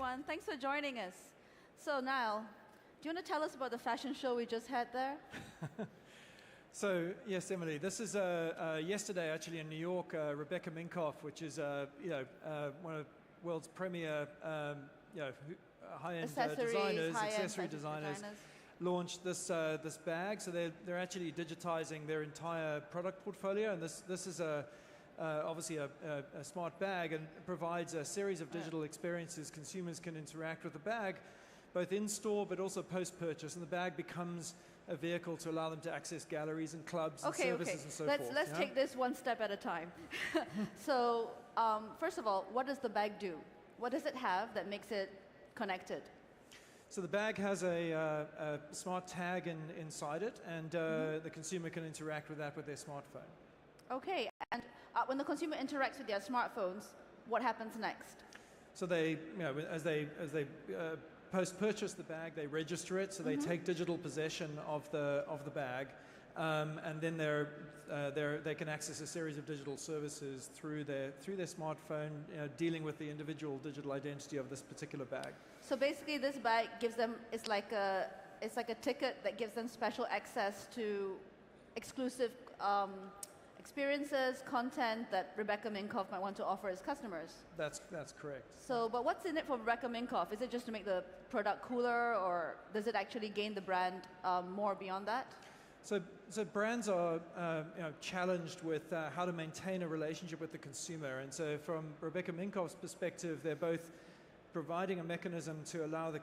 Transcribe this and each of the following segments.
everyone. Thanks for joining us. So, Niall, do you want to tell us about the fashion show we just had there? So, yes, Emily, this is yesterday actually in New York, Rebecca Minkoff, which is one of the world's premier high-end accessory designers, launched this bag. So they're actually digitizing their entire product portfolio, and this is obviously a smart bag, and it provides a series of digital experiences. Consumers can interact with the bag both in-store but also post-purchase, and the bag becomes a vehicle to allow them to access galleries and clubs and services and so forth. Let's take this one step at a time. So first of all, what does the bag do? What does it have that makes it connected? So the bag has a smart tag inside it, and the consumer can interact with that with their smartphone. Okay, and when the consumer interacts with their smartphones, what happens next? So they, as they post-purchase the bag, they register it, so they take digital possession of the bag, and then they can access a series of digital services through their smartphone, dealing with the individual digital identity of this particular bag. So basically, this bag gives them it's like a ticket that gives them special access to exclusive experiences, content that Rebecca Minkoff might want to offer as customers. That's correct. So, but what's in it for Rebecca Minkoff? Is it just to make the product cooler, or does it actually gain the brand more beyond that? So brands are challenged with how to maintain a relationship with the consumer, and so from Rebecca Minkoff's perspective, they're both providing a mechanism to allow the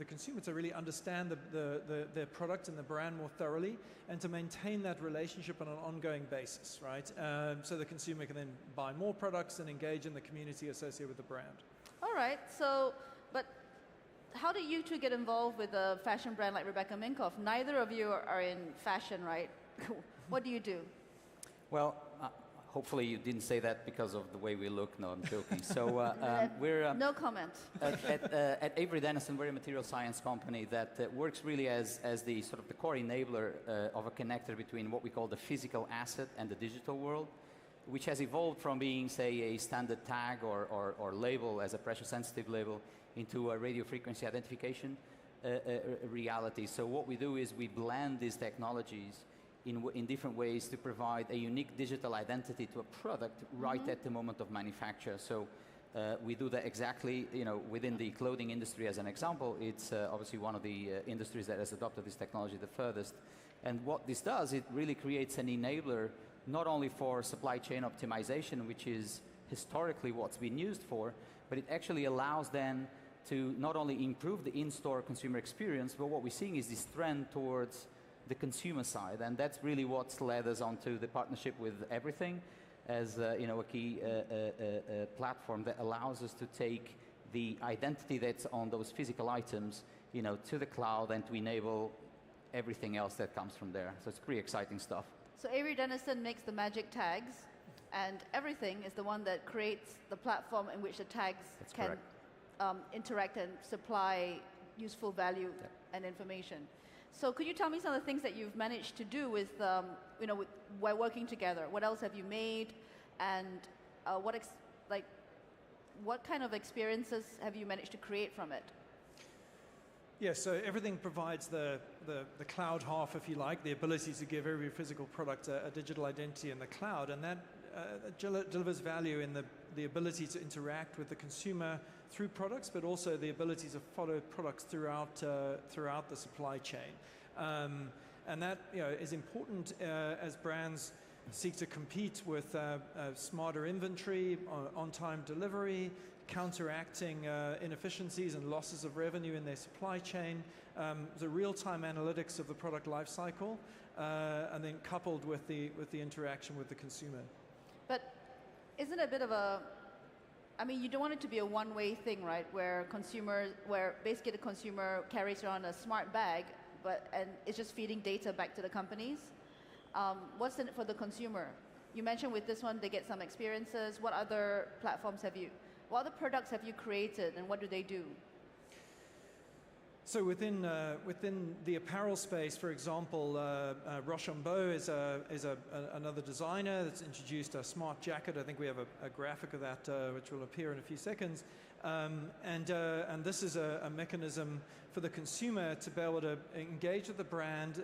consumer to really understand their product and the brand more thoroughly, and to maintain that relationship on an ongoing basis, right? So the consumer can then buy more products and engage in the community associated with the brand. All right. So, but how do you two get involved with a fashion brand like Rebecca Minkoff? Neither of you are in fashion, right? What do you do? Well, hopefully you didn't say that because of the way we look. No, I'm joking. So we're... no comment. At Avery Dennison, we're a material science company that works really as the sort of the core enabler of a connector between what we call the physical asset and the digital world, which has evolved from being, say, a standard tag or label as a pressure-sensitive label into a radio frequency identification reality. So what we do is we blend these technologies in different ways to provide a unique digital identity to a product right at the moment of manufacture. So we do that exactly, within the clothing industry as an example. It's obviously one of the industries that has adopted this technology the furthest. And what this does, it really creates an enabler not only for supply chain optimization, which is historically what's been used for, but it actually allows then to not only improve the in-store consumer experience, but what we're seeing is this trend towards the consumer side, and that's really what's led us onto the partnership with EVRYTHNG as a key platform that allows us to take the identity that's on those physical items, to the cloud, and to enable everything else that comes from there. So it's pretty exciting stuff. So Avery Dennison makes the magic tags, and EVRYTHNG is the one that creates the platform in which the tags can interact and supply useful value and information. So could you tell me some of the things that you've managed to do with, while working together? What else have you made, and what kind of experiences have you managed to create from it? Yes, so EVRYTHNG provides the cloud half, if you like, the ability to give every physical product a digital identity in the cloud, and that delivers value in the ability to interact with the consumer through products, but also the ability to follow products throughout the supply chain. And that is important as brands seek to compete with smarter inventory, on-time delivery, counteracting inefficiencies and losses of revenue in their supply chain, the real-time analytics of the product life cycle, and then coupled with the interaction with the consumer. But isn't it a bit of you don't want it to be a one-way thing, right? Where basically the consumer carries around a smart bag, and it's just feeding data back to the companies. What's in it for the consumer? You mentioned with this one they get some experiences. What other products have you created, and what do they do? So within the apparel space, for example, Rochambeau is another designer that's introduced a smart jacket. I think we have a graphic of that which will appear in a few seconds. And this is a mechanism for the consumer to be able to engage with the brand,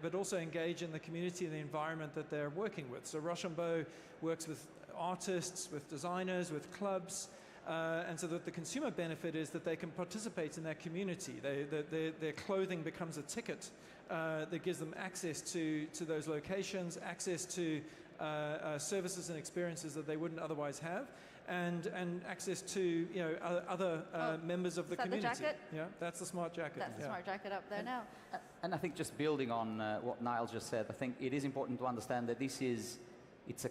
but also engage in the community and the environment that they're working with. So Rochambeau works with artists, with designers, with clubs. And so that the consumer benefit is that they can participate in their community. Their clothing becomes a ticket that gives them access to those locations, access to services and experiences that they wouldn't otherwise have, and access to other members of the community. Is that the jacket? Yeah, that's the smart jacket. That's the smart jacket up there now. And I think just building on what Niall just said, I think it is important to understand that it's a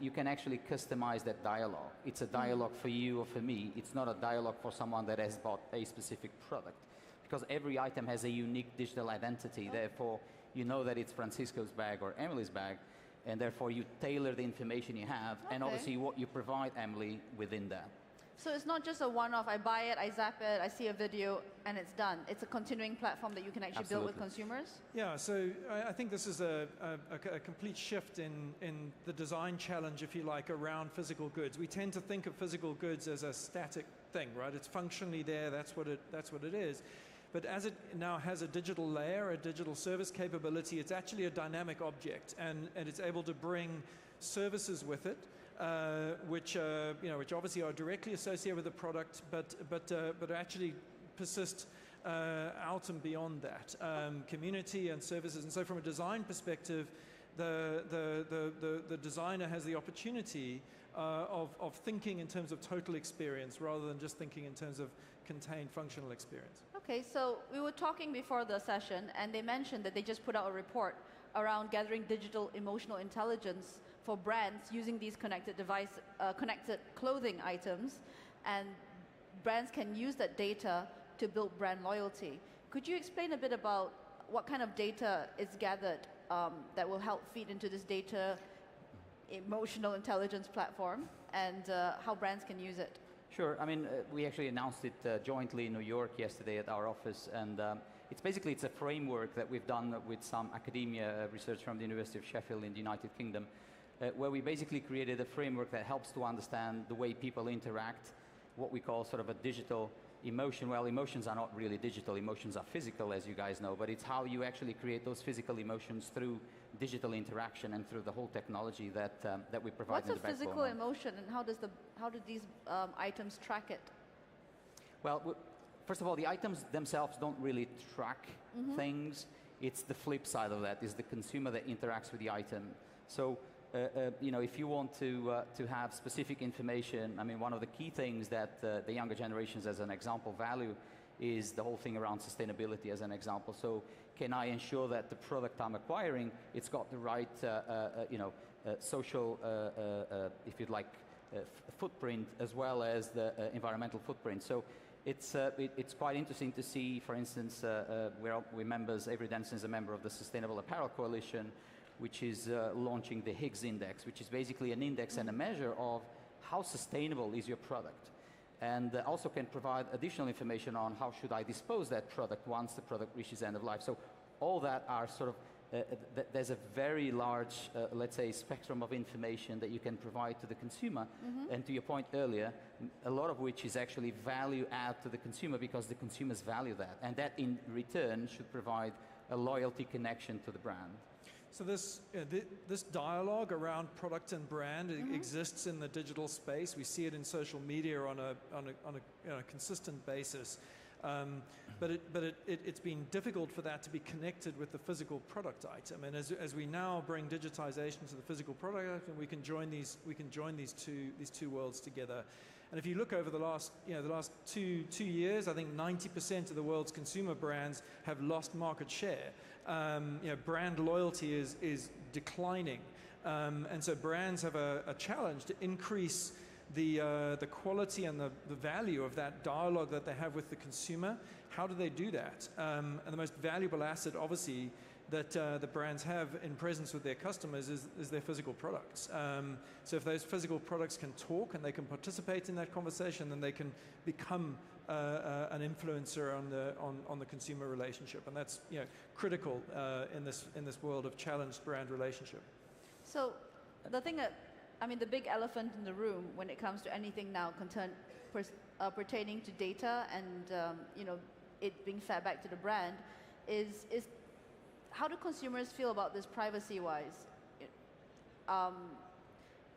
you can actually customize that dialogue. It's a dialogue for you or for me. It's not a dialogue for someone that has bought a specific product, because every item has a unique digital identity. Therefore, you know that it's Francisco's bag or Emily's bag, and therefore you tailor the information you have, and obviously what you provide Emily within that. So it's not just a one-off, I buy it, I zap it, I see a video, and it's done. It's a continuing platform that you can actually build with consumers? Yeah, so I think this is a complete shift in the design challenge, if you like, around physical goods. We tend to think of physical goods as a static thing, right? It's functionally there, that's what it is. But as it now has a digital layer, a digital service capability, it's actually a dynamic object, and it's able to bring services with it. Which obviously are directly associated with the product, but actually persist out and beyond that, community and services. And so, from a design perspective, the designer has the opportunity of thinking in terms of total experience rather than just thinking in terms of contained functional experience. Okay, so we were talking before the session, and they mentioned that they just put out a report around gathering digital emotional intelligence for brands using these connected clothing items, and brands can use that data to build brand loyalty. Could you explain a bit about what kind of data is gathered that will help feed into this data emotional intelligence platform, and how brands can use it? Sure. I mean, we actually announced it jointly in New York yesterday at our office, and it's a framework that we've done with some academia research from the University of Sheffield in the United Kingdom, where we basically created a framework that helps to understand the way people interact, what we call sort of a digital emotion. Well, emotions are not really digital, emotions are physical, as you guys know, but it's how you actually create those physical emotions through digital interaction and through the whole technology that we provide in the backbone. What's a physical emotion, and how do these items track it? Well, first of all, the items themselves don't really track things. It's the flip side of that, is the consumer that interacts with the item. So, if you want to have specific information, I mean, one of the key things that the younger generations, as an example, value is the whole thing around sustainability, as an example. So, can I ensure that the product I'm acquiring, it's got the right, social, if you'd like, footprint, as well as the environmental footprint. So, it's quite interesting to see, for instance, we're members, Avery Dennison is a member of the Sustainable Apparel Coalition, which is launching the Higgs Index, which is basically an index and a measure of how sustainable is your product. And also can provide additional information on how should I dispose that product once the product reaches end of life. So all that are sort of, there's a very large, let's say, spectrum of information that you can provide to the consumer. And to your point earlier, a lot of which is actually value add to the consumer, because the consumers value that. And that in return should provide a loyalty connection to the brand. So this dialogue around product and brand exists in the digital space. We see it in social media on a consistent basis. But it's been difficult for that to be connected with the physical product item. And as we now bring digitization to the physical product item, we can join these two worlds together. And if you look over the last two years, I think 90% of the world's consumer brands have lost market share. Brand loyalty is declining, and so brands have a challenge to increase the quality and the value of that dialogue that they have with the consumer. How do they do that? And the most valuable asset, obviously, that the brands have in presence with their customers is their physical products. So if those physical products can talk and they can participate in that conversation, then they can become an influencer on the consumer relationship, and that's critical in this world of challenged brand relationship. So the thing that, I mean, the big elephant in the room when it comes to anything now pertaining to data and it being fed back to the brand is how do consumers feel about this privacy-wise?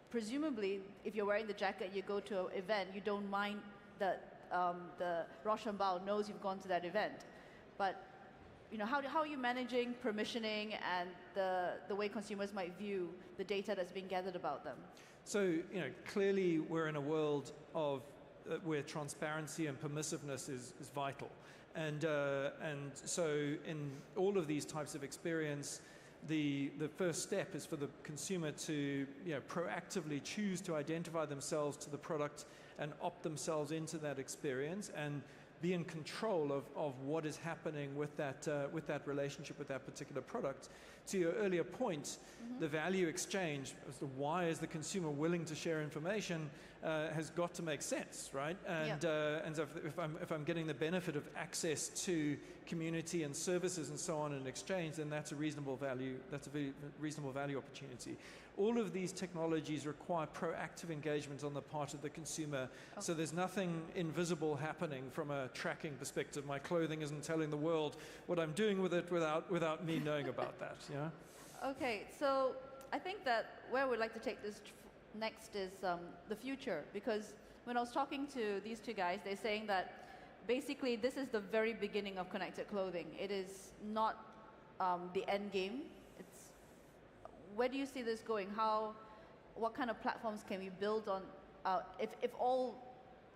Presumably, if you're wearing the jacket, you go to an event, you don't mind that the Rochambeau knows you've gone to that event. But how are you managing permissioning and the way consumers might view the data that's being gathered about them? So clearly we're in a world of where transparency and permissiveness is vital. And so in all of these types of experience, the first step is for the consumer to proactively choose to identify themselves to the product and opt themselves into that experience and be in control of what is happening with that relationship with that particular product. To your earlier point, the value exchange as to why is the consumer willing to share information has got to make sense, right? And so if I'm getting the benefit of access to community and services and so on in exchange, then that's a reasonable value. That's a very reasonable value opportunity. All of these technologies require proactive engagement on the part of the consumer. Okay. So there's nothing invisible happening from a tracking perspective. My clothing isn't telling the world what I'm doing with it without me knowing about that. Yeah. Okay, so I think that where we'd like to take this next is the future, because when I was talking to these two guys, they're saying that basically this is the very beginning of connected clothing. It is not the end game. Where do you see this going? What kind of platforms can we build on? If all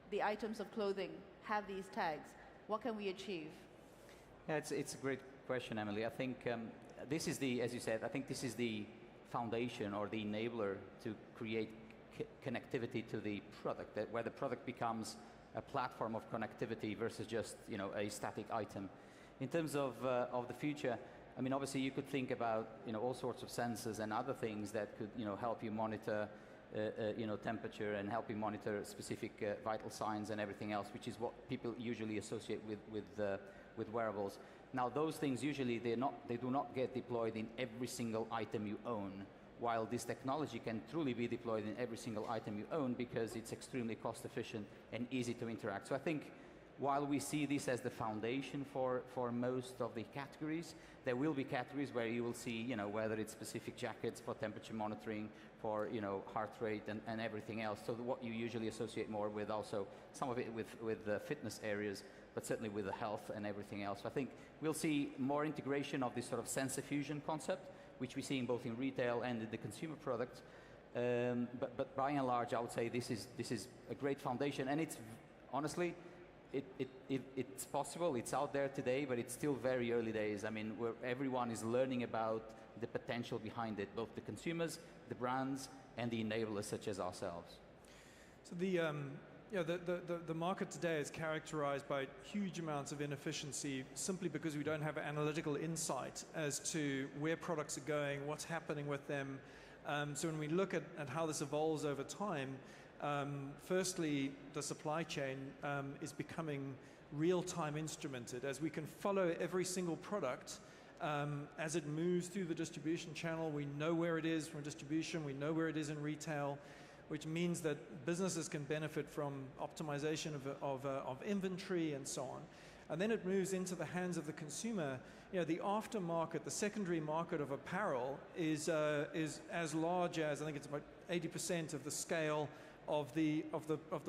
the items of clothing have these tags, what can we achieve? Yeah, it's a great question, Emily. I think this is as you said, I think this is the foundation or the enabler to create connectivity to the product, where the product becomes a platform of connectivity versus just a static item. In terms of the future, I mean, obviously you could think about all sorts of sensors and other things that could help you monitor temperature and help you monitor specific vital signs and everything else, which is what people usually associate with wearables. Now, those things usually they do not get deployed in every single item you own, while this technology can truly be deployed in every single item you own because it's extremely cost efficient and easy to interact. So I think while we see this as the foundation for most of the categories, there will be categories where you will see, whether it's specific jackets for temperature monitoring, for, heart rate and everything else. So what you usually associate more with, also some of it with the fitness areas, but certainly with the health and everything else. So I think we'll see more integration of this sort of sensor fusion concept, which we see in both in retail and in the consumer products. But by and large, I would say this is a great foundation, and it's honestly, it's possible, it's out there today, but it's still very early days. I mean, everyone is learning about the potential behind it, both the consumers, the brands, and the enablers such as ourselves. So the market today is characterized by huge amounts of inefficiency simply because we don't have analytical insight as to where products are going, what's happening with them. So when we look at how this evolves over time, firstly, the supply chain is becoming real-time instrumented, as we can follow every single product as it moves through the distribution channel. We know where it is from distribution, we know where it is in retail, which means that businesses can benefit from optimization of inventory and so on. And then it moves into the hands of the consumer. The aftermarket, the secondary market of apparel is as large as, I think it's about 80% of the scale of the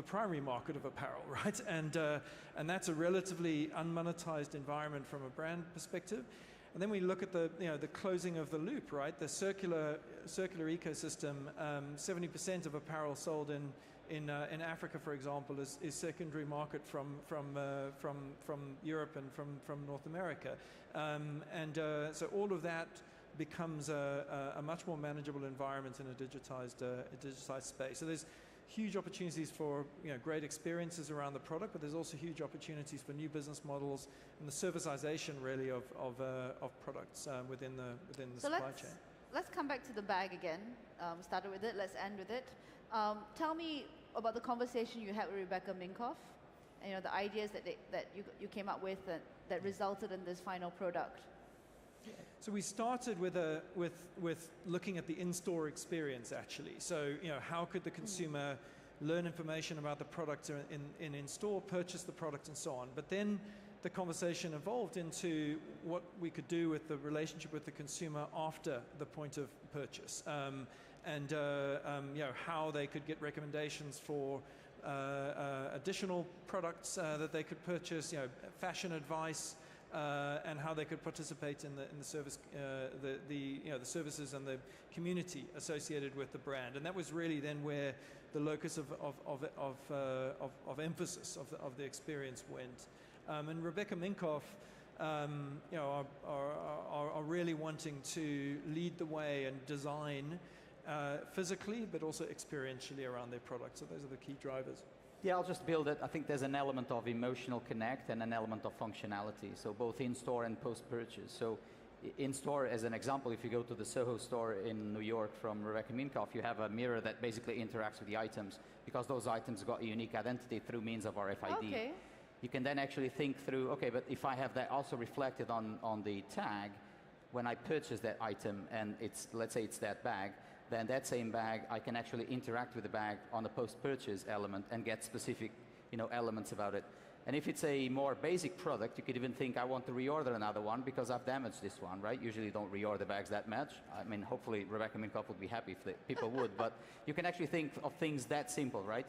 primary market of apparel, right? And that's a relatively unmonetized environment from a brand perspective. And then we look at the closing of the loop, right? The circular ecosystem. 70% of apparel sold in Africa, for example, is secondary market from Europe and from North America, so all of that becomes a much more manageable environment in a digitized space. So there's huge opportunities for great experiences around the product, but there's also huge opportunities for new business models and the servicization really of products within the supply chain. Let's come back to the bag again. Started with it, let's end with it. Tell me about the conversation you had with Rebecca Minkoff, and the ideas that you came up with that resulted in this final product. So we started with looking at the in-store experience actually. So how could the consumer learn information about the product in-store, purchase the product and so on. But then the conversation evolved into what we could do with the relationship with the consumer after the point of purchase, and how they could get recommendations for additional products that they could purchase, fashion advice, and how they could participate in the service, the services and the community associated with the brand. And that was really then where the locus of emphasis of the experience went. And Rebecca Minkoff, are really wanting to lead the way and design physically, but also experientially around their products. So those are the key drivers. Yeah, I'll just build it. I think there's an element of emotional connect and an element of functionality. So both in-store and post-purchase. So in-store, as an example, if you go to the Soho store in New York from Rebecca Minkoff, you have a mirror that basically interacts with the items because those items got a unique identity through means of RFID. Okay. You can then actually think through, okay, but if I have that also reflected on the tag, when I purchase that item and let's say it's that bag, then that same bag, I can actually interact with the bag on the post-purchase element and get specific, elements about it. And if it's a more basic product, you could even think, I want to reorder another one because I've damaged this one, right? Usually you don't reorder bags that much. I mean, hopefully Rebecca Minkoff would be happy if people would, but you can actually think of things that simple, right?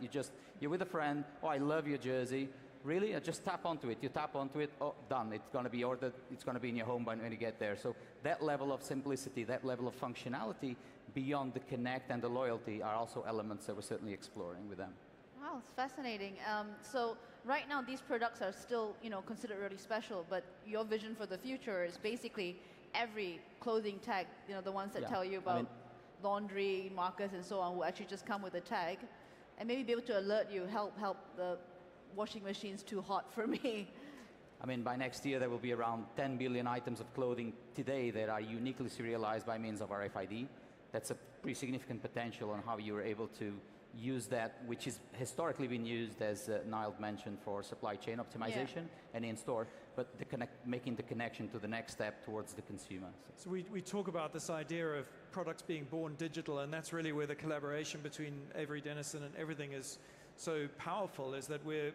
You're with a friend, oh, I love your jersey. Really? Just tap onto it. You tap onto it, oh, done. It's going to be ordered. It's going to be in your home when you get there. So that level of simplicity, that level of functionality beyond the connect and the loyalty are also elements that we're certainly exploring with them. Wow, it's fascinating. So right now these products are still, considered really special, but your vision for the future is basically every clothing tag, the ones that tell you about laundry, markers and so on will actually just come with a tag and maybe be able to alert you, help the washing machine's too hot for me. I mean, by next year, there will be around 10 billion items of clothing today that are uniquely serialized by means of RFID. That's a pretty significant potential on how you were able to use that, which has historically been used, as Niall mentioned, for supply chain optimization and in-store, but making the connection to the next step towards the consumer. So we talk about this idea of products being born digital, and that's really where the collaboration between Avery Dennison and everything is so powerful, is that we're,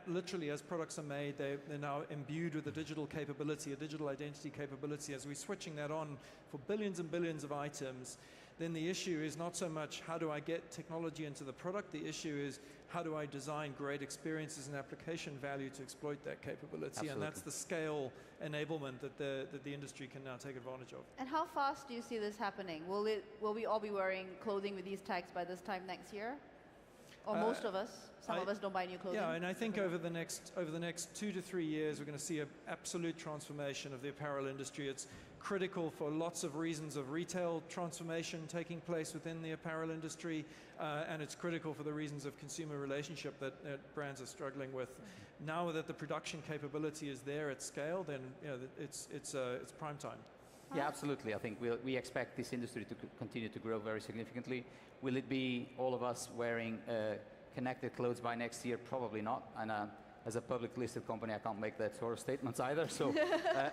literally as products are made, they're now imbued with a digital capability, a digital identity capability. As we're switching that on for billions and billions of items, then the issue is not so much how do I get technology into the product, the issue is how do I design great experiences and application value to exploit that capability. Absolutely. And that's the scale enablement that the industry can now take advantage of. And how fast do you see this happening? Will we all be wearing clothing with these tags by this time next year? Or most of us. Some of us don't buy new clothing. Yeah, and I think over the next 2 to 3 years, we're going to see an absolute transformation of the apparel industry. It's critical for lots of reasons of retail transformation taking place within the apparel industry, and it's critical for the reasons of consumer relationship that brands are struggling with. Now that the production capability is there at scale, then it's prime time. Yeah, absolutely. I think we expect this industry to continue to grow very significantly. Will it be all of us wearing connected clothes by next year? Probably not. And as a public listed company, I can't make that sort of statements either. So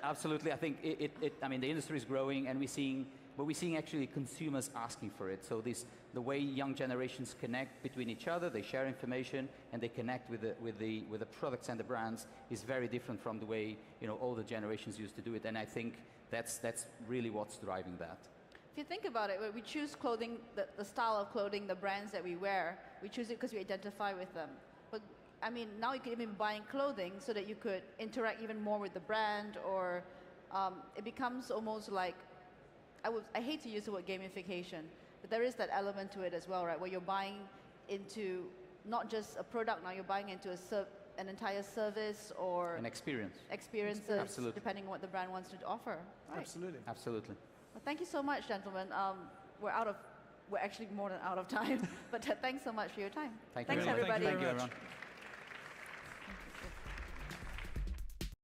absolutely, I think the industry is growing, and we're seeing actually consumers asking for it. So the way young generations connect between each other, they share information, and they connect with the products and the brands is very different from the way older generations used to do it. And I think that's really what's driving that. If you think about it, when we choose clothing, the style of clothing, the brands that we wear, we choose it because we identify with them. But I mean, now you could even be buying clothing so that you could interact even more with the brand, or it becomes almost like, I hate to use the word gamification, but there is that element to it as well, right? Where you're buying into not just a product, now you're buying into an entire service or an experiences, absolutely, depending on what the brand wants to offer. Right? Absolutely. Absolutely. Well, thank you so much, gentlemen. We're out of we're actually more than out of time. But thanks so much for your time. Thanks, very much. everybody. Thank you very Thank you, much. everyone.